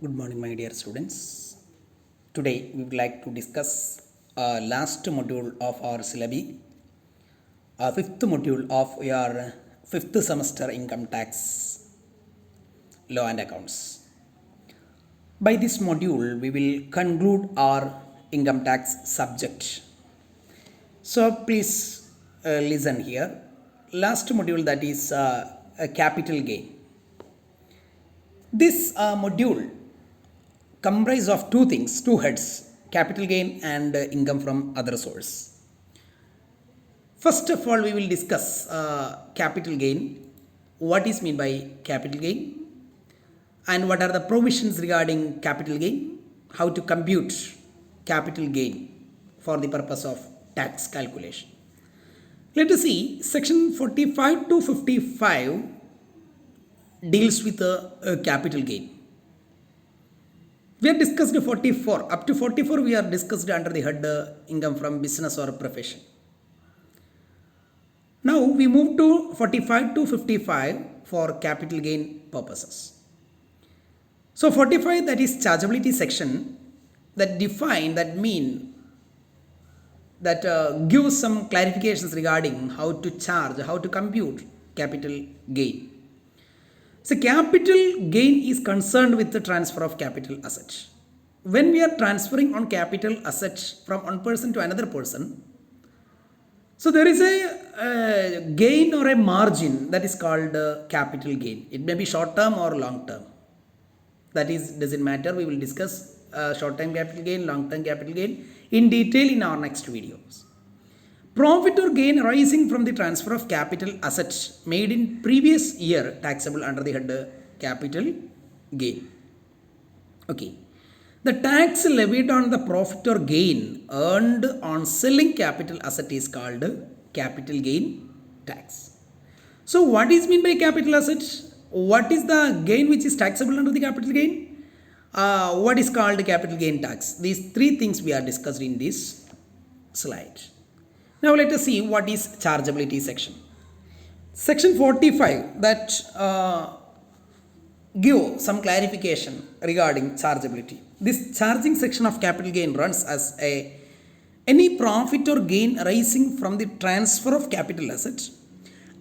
Good morning, my dear students. Today we would like to discuss last module of our syllabi, fifth module of your fifth semester income tax law and accounts. By this module, we will conclude our income tax subject. So please listen here. Last module, that is a capital gain. This module comprise of two things, two heads: capital gain and income from other source. First of all, we will discuss capital gain. What is meant by capital gain, and what are the provisions regarding capital gain? How to compute capital gain for the purpose of tax calculation. Let us see, section 45 to 55 deals with capital gain. We have discussed 44. Up to 44 we are discussed under the head income from business or profession. Now we move to 45 to 55 for capital gain purposes. So 45, that is chargeability section, that define, that mean, that gives some clarifications regarding how to charge, how to compute capital gain. So capital gain is concerned with the transfer of capital assets. When we are transferring on capital assets from one person to another person, so there is a gain or a margin that is called capital gain. It may be short term or long term. That is, doesn't matter. We will discuss short term capital gain, long term capital gain in detail in our next videos. Profit or gain arising from the transfer of capital assets made in previous year taxable under the head capital gain. Okay. The tax levied on the profit or gain earned on selling capital asset is called capital gain tax. So what is meant by capital assets? What is the gain which is taxable under the capital gain? What is called capital gain tax? These three things we are discussed in this slide. Now let us see what is chargeability section. Section 45, that give some clarification regarding chargeability. This charging section of capital gain runs as any profit or gain arising from the transfer of capital assets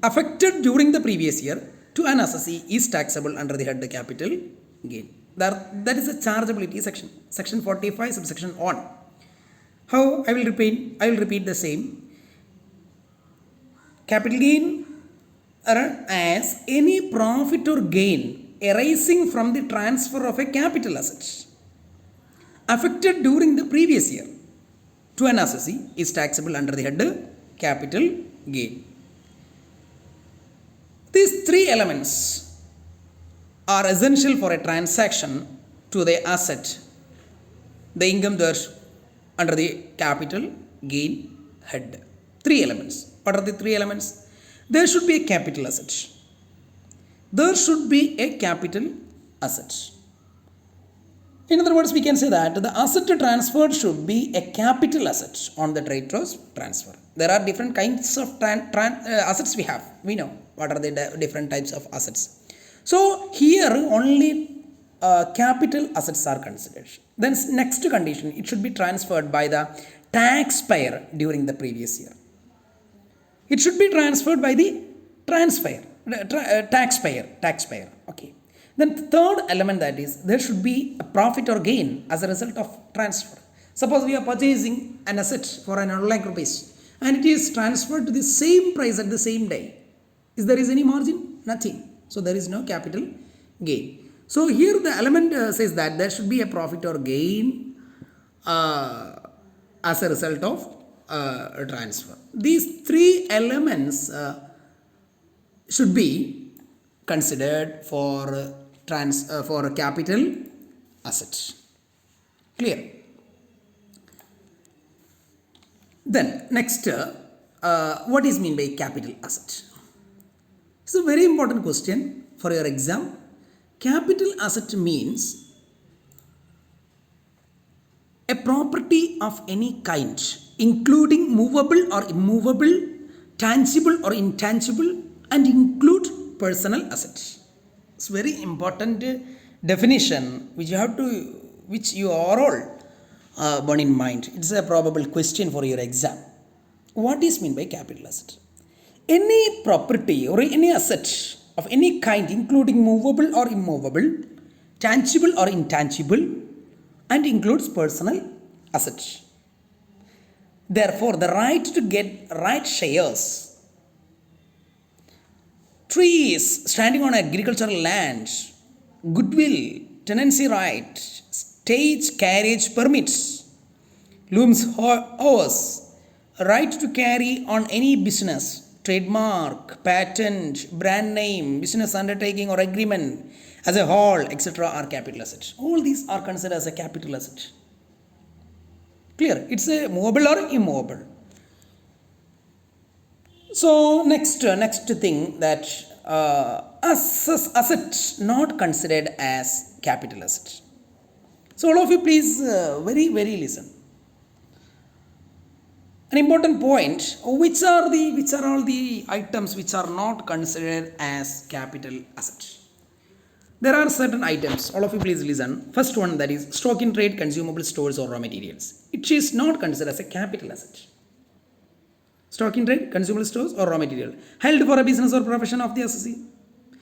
affected during the previous year to an assessee is taxable under the head capital gain. That is a chargeability section. Section 45, subsection 1. How? I will repeat the same. Capital gain as any profit or gain arising from the transfer of a capital asset affected during the previous year to an assessee is taxable under the head capital gain. These three elements are essential for a transaction to the asset, the income there under the capital gain head. Three elements. What are the three elements? There should be a capital asset. There should be a capital asset. In other words, we can say that the asset transferred should be a capital asset on the trade transfer. There are different kinds of assets we have. We know what are the different types of assets. So here only capital assets are considered. Then next condition, it should be transferred by the taxpayer during the previous year. It should be transferred by the taxpayer. Okay. Then the third element, that is, there should be a profit or gain as a result of transfer. Suppose we are purchasing an asset for an 1 lakh rupees and it is transferred to the same price at the same day. Is there any margin? Nothing. So there is no capital gain. So here the element says that there should be a profit or gain as a result of transfer. These three elements should be considered for a capital asset. Clear? Then next, what is meant by capital asset? It's a very important question for your exam. Capital asset means a property of any kind, including movable or immovable, tangible or intangible, and include personal assets. It's very important definition which you have to, which you are all borne in mind. It's a probable question for your exam. What is meant by capital asset? Any property or any asset of any kind, including movable or immovable, tangible or intangible, and includes personal assets. Therefore, the right to get right shares, trees standing on agricultural land, goodwill, tenancy right, stage carriage permits, looms horse, right to carry on any business, trademark, patent, brand name, business undertaking or agreement as a whole, etc. are capital assets. All these are considered as a capital asset. Clear? It's a movable or immovable. So next thing that asset not considered as capital asset. So all of you please very listen. An important point, which are all the items which are not considered as capital assets? There are certain items, all of you please listen. First one, that is stock in trade, consumable stores or raw materials. It is not considered as a capital asset. Stock in trade, consumable stores or raw material. Held for a business or profession of the associate.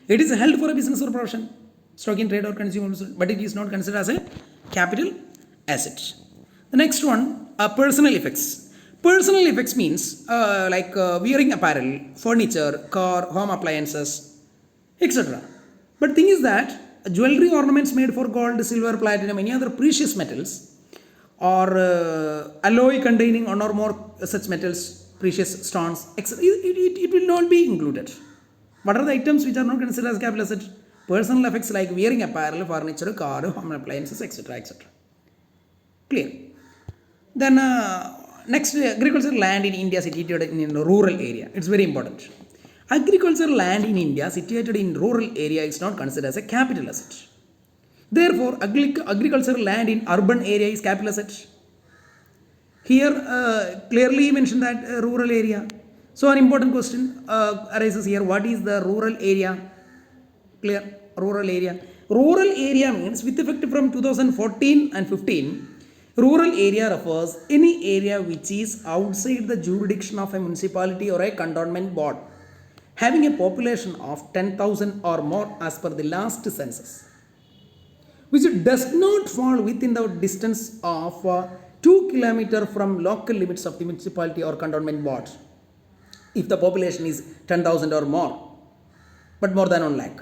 It is held for a business or profession. Stock in trade or consumable stores, but it is not considered as a capital asset. The next one, personal effects. Personal effects means like wearing apparel, furniture, car, home appliances, etc. But thing is that jewelry ornaments made for gold, silver, platinum, any other precious metals, or alloy containing one or more such metals, precious stones, etc., it will not be included. What are the items which are not considered as capital asset? Personal effects like wearing apparel, furniture, car, home appliances, etc., etc. Clear? Then next, agricultural land in India situated in a rural area. It's very important. Agricultural land in India situated in rural area is not considered as a capital asset. Therefore, agricultural land in urban area is capital asset. Here clearly mentioned that rural area. So an important question arises here. What is the rural area? Clear? Rural area. Rural area means with effect from 2014 and 15. Rural area refers any area which is outside the jurisdiction of a municipality or a cantonment board, having a population of 10,000 or more as per the last census, which does not fall within the distance of 2 km from local limits of the municipality or cantonment board, if the population is 10,000 or more, but more than 1 lakh.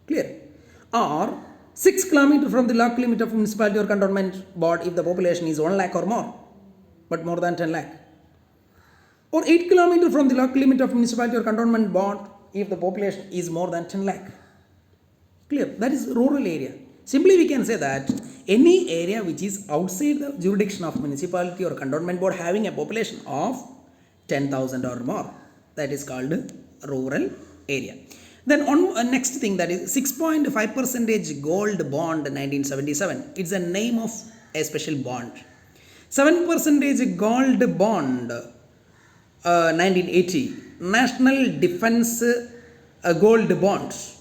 Clear? Or 6 km from the local limit of municipality or cantonment board if the population is 1 lakh or more, but more than 10 lakh. Or 8 km from the local limit of municipality or cantonment board if the population is more than 10 lakh. Clear? That is rural area. Simply we can say that any area which is outside the jurisdiction of municipality or cantonment board having a population of 10,000 or more, that is called rural area. Then on next thing, that is 6.5% gold bond 1977. It's a name of a special bond. 7% gold bond 1980. National Defense Gold Bonds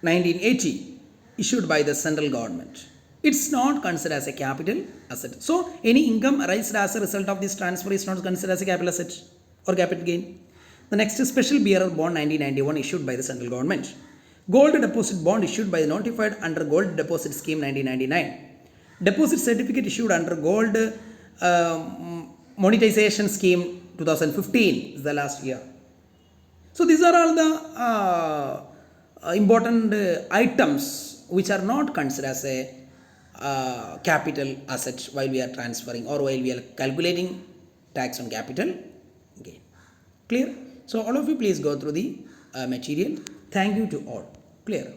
1980, issued by the central government. It's not considered as a capital asset. So any income arised as a result of this transfer is not considered as a capital asset or capital gain. The next is Special Bearer Bond 1991, issued by the central government. Gold Deposit Bond issued by the notified under Gold Deposit Scheme 1999. Deposit Certificate issued under Gold Monetization Scheme 2015 is the last year. So these are all the important items which are not considered as a capital asset while we are transferring or while we are calculating tax on capital gain. Clear? So all of you please go through the material. Thank you to all. Clear?